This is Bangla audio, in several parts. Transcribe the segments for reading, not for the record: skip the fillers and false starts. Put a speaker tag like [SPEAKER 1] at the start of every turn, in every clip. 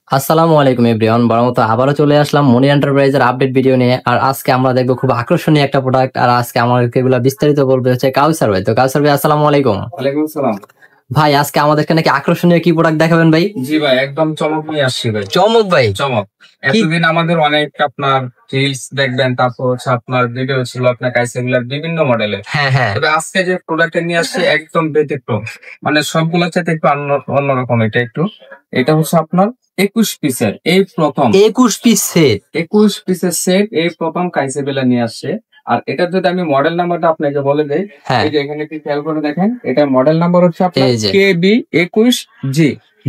[SPEAKER 1] আসসালামু আলাইকুম এভরিওয়ান, বরাবর মতো আবারও চলে আসলাম মনি এন্টারপ্রাইজের আপডেট ভিডিও নিয়ে। আর আজকে আমরা দেখবো খুব আকর্ষণীয় একটা প্রোডাক্ট। আর আজকে আমাদেরকে এগুলা বিস্তারিত বলবে হচ্ছে কাউসার ভাই। তো কাউসার ভাই, আসসালামু আলাইকুম।
[SPEAKER 2] ওয়ালাইকুম সালাম।
[SPEAKER 1] ভাই, আজকে আমাদেরকে নাকি আকর্ষণীয় কি প্রোডাক্ট দেখাবেন ভাই?
[SPEAKER 2] জি ভাই, একদম চমক নিয়ে আসছি ভাই।
[SPEAKER 1] চমক ভাই?
[SPEAKER 2] চমক। এতদিন আমাদের অনেক আপনার রিলস দেখবেন, তারপর হচ্ছে আপনার ভিডিও ছিল আপনার কাইসেগুলার বিভিন্ন মডেলের।
[SPEAKER 1] হ্যাঁ হ্যাঁ।
[SPEAKER 2] তবে আজকে যে প্রোডাক্ট নিয়ে আসছি একদম ব্যতিক্রম, মানে সবগুলোর চাইতে একটু অন্যরকম। এটা হচ্ছে আপনার 21 পিসের এই প্রথম
[SPEAKER 1] 21 পিস সেট।
[SPEAKER 2] 21 পিসের সেট এই প্রথম কাইসেবেলা নিয়ে আসছে। আর এটার যদি আমি মডেল নাম্বারটা আপনাকে বলে দেই,
[SPEAKER 1] হ্যাঁ
[SPEAKER 2] এই যে এখানে একটু খেয়াল করে দেখেন, এটা মডেল নাম্বার হচ্ছে আপনার
[SPEAKER 1] এই যে।
[SPEAKER 2] KB21G।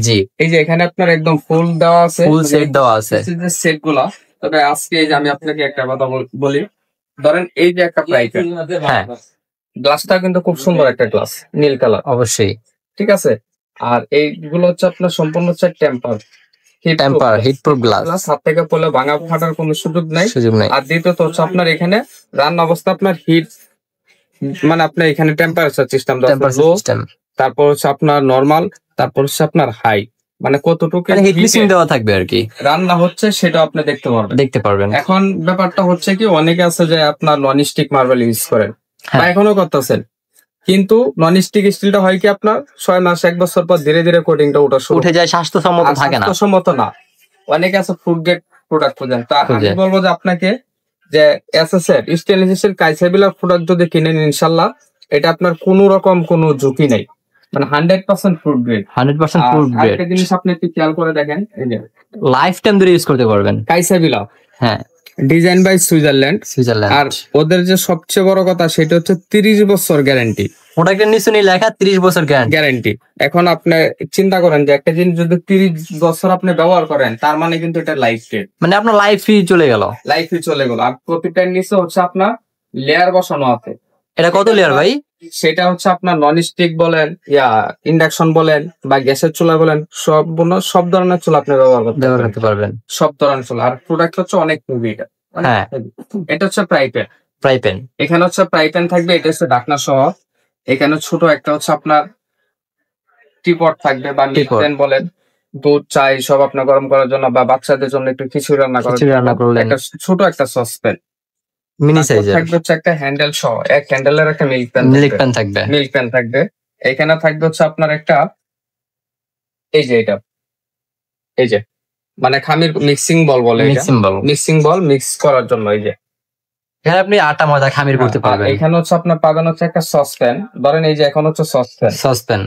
[SPEAKER 1] জি,
[SPEAKER 2] এই যে এখানে আপনার একদম ফুল দেওয়া আছে,
[SPEAKER 1] ফুল সেট দেওয়া আছে।
[SPEAKER 2] সেট গুলা। তবে আজকে এই যে আমি আপনাকে একটা কথা বলি, ধরেন এই যে একটা প্রাইটার,
[SPEAKER 1] হ্যাঁ,
[SPEAKER 2] গ্লাসটা কিন্তু খুব সুন্দর একটা গ্লাস, নীল কালার,
[SPEAKER 1] অবশ্যই।
[SPEAKER 2] ঠিক আছে। আর এইগুলো হচ্ছে আপনার সম্পূর্ণ হচ্ছে টেম্পার
[SPEAKER 1] হিটপ্রুফ গ্লাস।
[SPEAKER 2] হাত থেকে পড়লে ভাঙা ফাটার কোনো সুযোগ নাই। আর দ্বিতীয়ত হচ্ছে আপনার এখানে রান্না অবস্থা আপনার হিট, মানে আপনার এখানে টেম্পারেচার সিস্টেম, তারপর হচ্ছে আপনার নরমাল, তারপর হচ্ছে আপনার হাই, মানে কতটুকু
[SPEAKER 1] হিট মিশিং দেওয়া থাকবে আর কি,
[SPEAKER 2] রান্না হচ্ছে সেটা আপনি দেখতে পারবেন। এখন ব্যাপারটা হচ্ছে কি, অনেকে আছে যে আপনার নন স্টিক মার্বেল ইউজ করেন বা এখনো করতেছেন, কিন্তু নন স্টিক স্টিলটা হয় কি আপনার 6 মাস 1 বছর পর ধীরে ধীরে কোটিংটা উঠে যায়,
[SPEAKER 1] স্বাস্থ্যসম্মত থাকে না,
[SPEAKER 2] স্বাস্থ্যসম্মত না। অনেকে আছে ফুড গ্রেড প্রোডাক্ট খোঁজেন, তা আমি বলবো যে আপনাকে যে এসএসএর স্টেনলেস স্টিল কাইসাবিলার প্রোডাক্ট যদি কিনেন, ইনশাল্লাহ এটা আপনার কোনো রকম কোনো ঝুঁকি নেই, মানে 100% ফুড গ্রেড।
[SPEAKER 1] 100% food grade.
[SPEAKER 2] একটা জিনিস আপনি একটু খেয়াল করে দেখেন, এই যে
[SPEAKER 1] লাইফ টাইম ধরে ইউজ করতে পারবেন
[SPEAKER 2] কাইসাবিলা।
[SPEAKER 1] হ্যাঁ,
[SPEAKER 2] ডিজাইন বাই সুইজারল্যান্ড। আর ওদের যে সবচেয়ে বড় কথা সেটা হচ্ছে 30 বছর গ্যারান্টি।
[SPEAKER 1] প্রোডাক্টের নিচে লেখা 30 বছর
[SPEAKER 2] গ্যারান্টি। এখন আপনি চিন্তা করেন যে একটা জিনিস যদি 30 বছর আপনি ব্যবহার করেন, তার মানে কিন্তু এটা লাইফ টাইম,
[SPEAKER 1] মানে আপনার লাইফই চলে গেল।
[SPEAKER 2] আর প্রতিটার নিচে হচ্ছে আপনার লেয়ার বসানো আছে।
[SPEAKER 1] এটা কত লেয়ার ভাই?
[SPEAKER 2] সেটা হচ্ছে আপনার নন স্টিক বলেন, ইন্ডাকশন বলেন বা গ্যাসের চুলা বলেন, সব ধরনের চুলা আপনি ব্যবহার করতে পারবেন, সব ধরনের চুলা। আর প্রোডাক্ট হচ্ছে অনেক মুভি।
[SPEAKER 1] হ্যাঁ,
[SPEAKER 2] এটা হচ্ছে ফ্রাই প্যান। এখানে হচ্ছে ফ্রাই প্যান থাকবে, এটা হচ্ছে ঢাকনা সহ। এখানে ছোট একটা হচ্ছে আপনার টিপট থাকবে বা মিল্ক প্যান বলেন, দুধ চাই সব আপনার গরম করার জন্য, বা বাচ্চাদের জন্য একটু খিচুড়ি রান্না করার জন্য একটা ছোট একটা সসপ্যান
[SPEAKER 1] মিনি সাইজের
[SPEAKER 2] থাকবে, হচ্ছে একটা হ্যান্ডেল সহ, এক হ্যান্ডেলের একটা মিল্ক প্যান থাকবে। এখানে থাকবে হচ্ছে আপনার একটা, এই যে মানে খামির মিক্সিং বল বলে, মিক্সিং বল মিক্স করার জন্য। এই যে
[SPEAKER 1] এখানে আপনি আটা ময়দা খামির করতে পারবেন।
[SPEAKER 2] এখানে হচ্ছে আপনার পাবেন হচ্ছে একটা সসপ্যান, ধরেন এই যে এখন হচ্ছে সসপ্যান।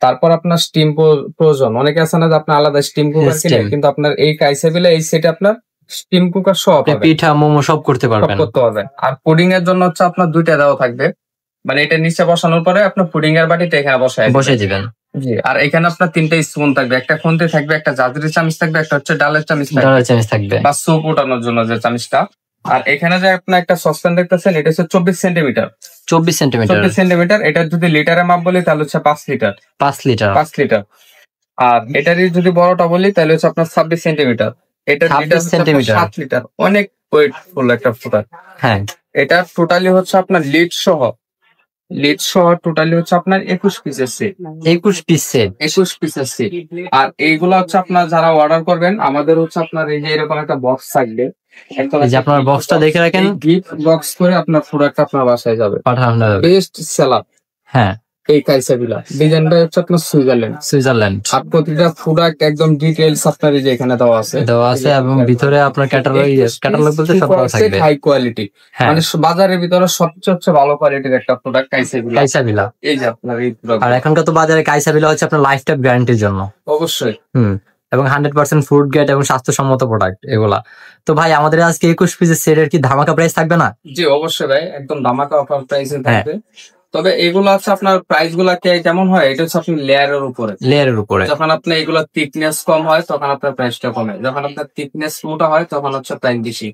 [SPEAKER 2] তারপর আপনার স্টিম প্রয়োজন, অনেকে আছে না যে আপনার আলাদা স্টিম কুকার কিনে, কিন্তু আপনার এই কাইসাবিলে এই সেটে আপনার স্টিম কুকার সহ
[SPEAKER 1] পিঠা মোমো সব করতে পারবেন।
[SPEAKER 2] আর পুডিং এর জন্য হচ্ছে আপনার 2টা দেওয়া থাকবে, মানে এটা নিচে বসানোর পরে আপনার পুডিং এর বাটিতে এখানে বসিয়ে দিবেন। জি। আর এখানে আপনার 3টা স্পুন থাকবে, একটা খুন্তি থাকবে, একটা জাজরি চামচ থাকবে, একটা হচ্ছে ডালের চামচ থাকবে বা স্যুপ ওঠানোর জন্য যে চামচটা। আর এখানে যে আপনার একটা সসপ্যান দেখতেছেন, এটা হচ্ছে 24 সেন্টিমিটার। এটা যদি লিটারে মাপ বলি তাহলে হচ্ছে 5 লিটার। আর এটারই যদি বড়টা বলি তাহলে হচ্ছে আপনার 26 সেন্টিমিটার। এটা 7 লিটার, অনেক ওয়েটফুল একটা প্রোডাক্ট।
[SPEAKER 1] হ্যাঁ,
[SPEAKER 2] এটা টোটালি হচ্ছে আপনার লিড সহ টোটালি হচ্ছে আপনার 21 পিসের সেট। আর এইগুলো হচ্ছে আপনার যারা অর্ডার করবেন, আমাদের হচ্ছে আপনার এই যে এরকম একটা বক্স থাকবে,
[SPEAKER 1] আপনার বক্সটা দেখে রাখেন,
[SPEAKER 2] গিফট বক্স করে আপনার প্রোডাক্ট আপনার বাসায় যাবে, পাঠানো যাবে। Best seller. হ্যাঁ, এই কাইসাবিলা ডিজাইনটা হচ্ছে আপনার সুইজারল্যান্ড। আর প্রতিটা প্রোডাক্ট একদম ডিটেইলস আপনার এই যে এখানে দেওয়া আছে
[SPEAKER 1] এবং ভিতরে আপনার ক্যাটালগ বলতে সব দেওয়া থাকবে,
[SPEAKER 2] হাই কোয়ালিটি। মানে বাজারের ভিতরে সবচেয়ে ভালো কোয়ালিটির একটা প্রোডাক্ট কাইসাবিলা। এই যে আপনার এই প্রোডাক্ট, আর
[SPEAKER 1] এখনকার তো বাজারে কাইসাবিলা হচ্ছে আপনার লাইফ টাইম গ্যারান্টির জন্য।
[SPEAKER 2] অবশ্যই।
[SPEAKER 1] এবং 100% ফুড গ্রেড এবং স্বাস্থ্যসম্মত প্রোডাক্ট এগুলা। তো ভাই, আমাদের আজকে 21 পিসের সেটের কি ধামাকা প্রাইস থাকবে না?
[SPEAKER 2] জি অবশ্যই ভাই, একদম ধামাকা অফার প্রাইসে থাকবে। তবে এগুলো হচ্ছে আপনার প্রাইস গুলা কেমন হয়, এটা হচ্ছে আপনি লেয়ারের উপরে। যখন আপনার এগুলো থিকনেস কম হয় তখন আপনার প্রাইসটা কমে, যখন আপনার থিকনেস মোটা হয় তখন হচ্ছে প্রাইস বেশি।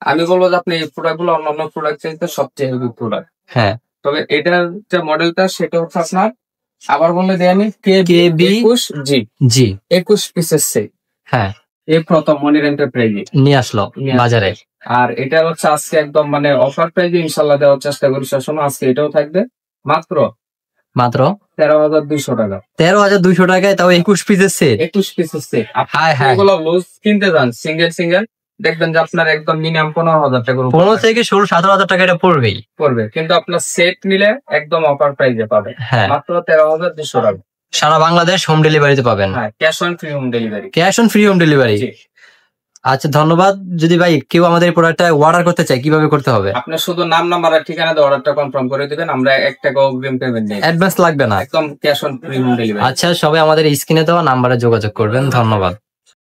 [SPEAKER 2] আমি বলবো যে আপনি এই প্রোডাক্ট গুলো অন্যান্য প্রোডাক্ট চাইতে সবচেয়ে হেভি প্রোডাক্ট। হ্যাঁ, তবে এটার যে মডেলটা সেটা হচ্ছে আপনার, আবার বলে দিই আমি, KB21G 21 পিসের সেট। হ্যাঁ, এই প্রথম মনির এন্টারপ্রাইজ
[SPEAKER 1] নিয়ে আসলো বাজারে।
[SPEAKER 2] আর এটা হচ্ছে আজকে একদম মানে অফার প্রাইজে ইনশাল্লাহ দেওয়ার চেষ্টা করি সবসময়। আজকে এটাও থাকবে
[SPEAKER 1] মাত্র
[SPEAKER 2] 13,200 টাকা।
[SPEAKER 1] 13,200 টাকায়, তাও 21 পিসের সেট।
[SPEAKER 2] 21 পিসের সেট। এগুলো লুজ কিনতে যান সিঙ্গেল সিঙ্গেল, দেখবেন যে আপনার একদম মিনিমাম 15,000 টাকা,
[SPEAKER 1] 15 থেকে 16-17,000 টাকা এটা পড়বেই
[SPEAKER 2] পড়বে। কিন্তু আপনার সেট নিলে একদম অফার প্রাইসে পাবে, মাত্র 13,200 টাকা।
[SPEAKER 1] সারা বাংলাদেশ হোম ডেলিভারিতে পাবেন।
[SPEAKER 2] Cash on free home delivery.
[SPEAKER 1] Cash on free home delivery. আচ্ছা, ধন্যবাদ। যদি ভাই কেউ আমাদের প্রোডাক্টটা অর্ডার করতে চায়, কিভাবে করতে হবে?
[SPEAKER 2] আপনি শুধু নাম, নাম্বার আর ঠিকানা দিয়ে অর্ডারটা কনফার্ম করে দিবেন। আমরা 1 টাকা অগ্রিম পেমেন্ট নেই,
[SPEAKER 1] অ্যাডভান্স লাগবে না,
[SPEAKER 2] একদম cash on free home delivery.
[SPEAKER 1] আচ্ছা, সবাই আমাদের স্ক্রিনে দেওয়া নাম্বারে যোগাযোগ করবেন। ধন্যবাদ।